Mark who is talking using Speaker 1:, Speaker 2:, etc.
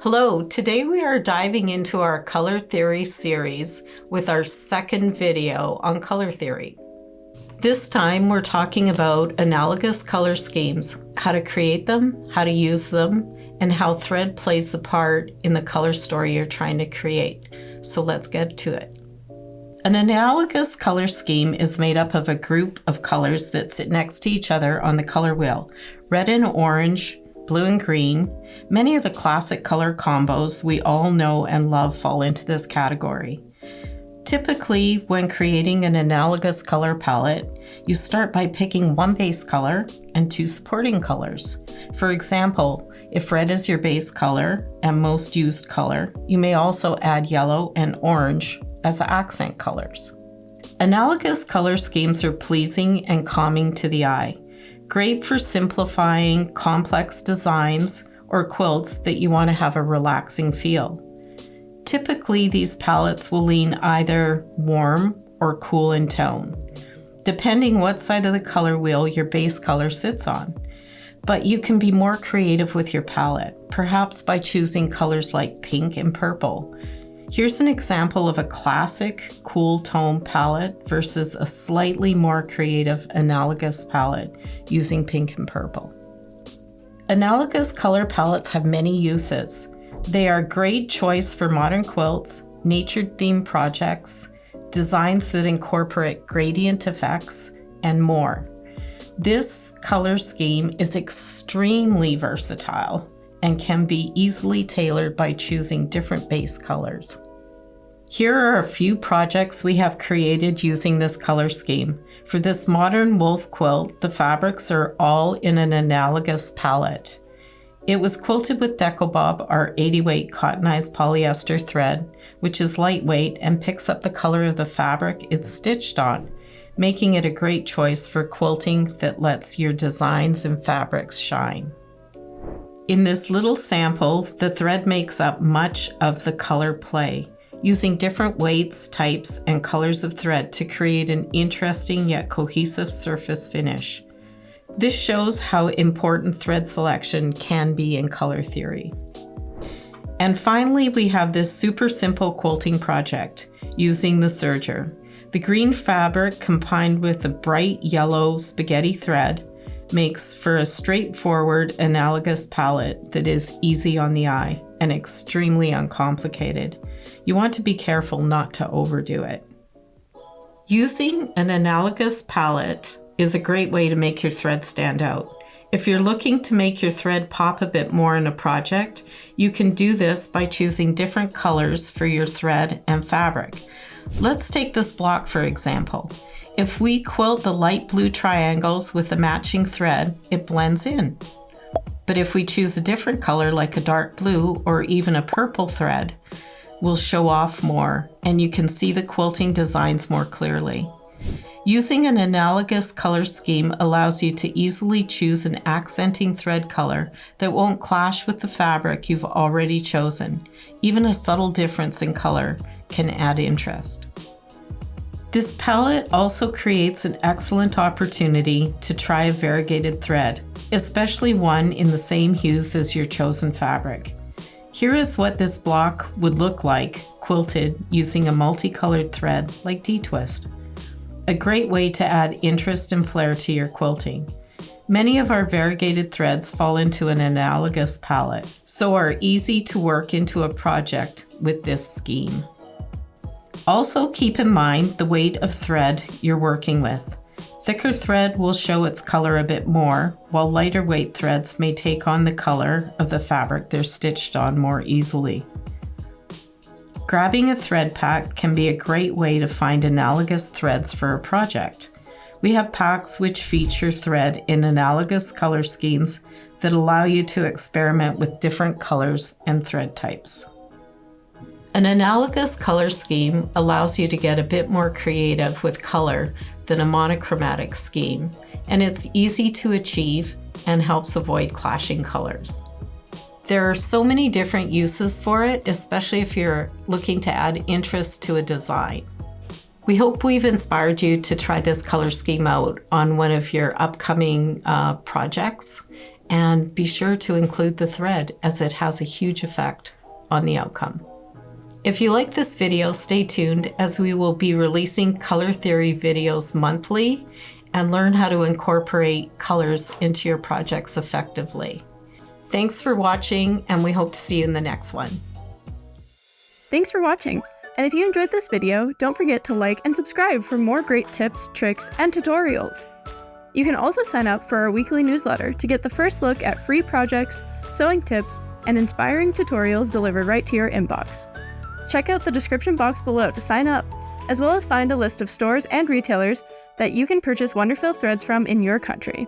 Speaker 1: Hello, today we are diving into our color theory series with our second video on color theory. This time we're talking about analogous color schemes, how to create them, how to use them, and how thread plays the part in the color story you're trying to create. So let's get to it. An analogous color scheme is made up of a group of colors that sit next to each other on the color wheel. Red and orange, blue and green. Many of the classic color combos we all know and love fall into this category. Typically, when creating an analogous color palette, you start by picking one base color and two supporting colors. For example, if red is your base color and most used color, you may also add yellow and orange as accent colors. Analogous color schemes are pleasing and calming to the eye. Great for simplifying complex designs or quilts that you want to have a relaxing feel. Typically, these palettes will lean either warm or cool in tone, depending what side of the color wheel your base color sits on. But you can be more creative with your palette, perhaps by choosing colors like pink and purple. Here's an example of a classic cool tone palette versus a slightly more creative analogous palette using pink and purple. Analogous color palettes have many uses. They are a great choice for modern quilts, nature-themed projects, designs that incorporate gradient effects, and more. This color scheme is extremely versatile and can be easily tailored by choosing different base colors. Here are a few projects we have created using this color scheme. For this modern wolf quilt, the fabrics are all in an analogous palette. It was quilted with Decobob, our 80-weight cottonized polyester thread, which is lightweight and picks up the color of the fabric it's stitched on, making it a great choice for quilting that lets your designs and fabrics shine. In this little sample, the thread makes up much of the color play, using different weights, types, and colors of thread to create an interesting yet cohesive surface finish. This shows how important thread selection can be in color theory. And finally, we have this super simple quilting project using the serger. The green fabric combined with a bright yellow spaghetti thread makes for a straightforward analogous palette that is easy on the eye and extremely uncomplicated. You want to be careful not to overdo it. Using an analogous palette is a great way to make your thread stand out. If you're looking to make your thread pop a bit more in a project, you can do this by choosing different colors for your thread and fabric. Let's take this block for example. If we quilt the light blue triangles with a matching thread, it blends in. But if we choose a different color like a dark blue or even a purple thread, we'll show off more and you can see the quilting designs more clearly. Using an analogous color scheme allows you to easily choose an accenting thread color that won't clash with the fabric you've already chosen. Even a subtle difference in color can add interest. This palette also creates an excellent opportunity to try a variegated thread, especially one in the same hues as your chosen fabric. Here is what this block would look like quilted using a multicolored thread like D-twist. A great way to add interest and flair to your quilting. Many of our variegated threads fall into an analogous palette, so are easy to work into a project with this scheme. Also keep in mind the weight of thread you're working with. Thicker thread will show its color a bit more, while lighter weight threads may take on the color of the fabric they're stitched on more easily. Grabbing a thread pack can be a great way to find analogous threads for a project. We have packs which feature thread in analogous color schemes that allow you to experiment with different colors and thread types. An analogous color scheme allows you to get a bit more creative with color than a monochromatic scheme, and it's easy to achieve and helps avoid clashing colors. There are so many different uses for it, especially if you're looking to add interest to a design. We hope we've inspired you to try this color scheme out on one of your upcoming projects and be sure to include the thread as it has a huge effect on the outcome. If you like this video, stay tuned as we will be releasing color theory videos monthly and learn how to incorporate colors into your projects effectively. Thanks for watching, and we hope to see you in the next one.
Speaker 2: Thanks for watching. And if you enjoyed this video, don't forget to like and subscribe for more great tips, tricks, and tutorials. You can also sign up for our weekly newsletter to get the first look at free projects, sewing tips, and inspiring tutorials delivered right to your inbox. Check out the description box below to sign up, as well as find a list of stores and retailers that you can purchase Wonderfill threads from in your country.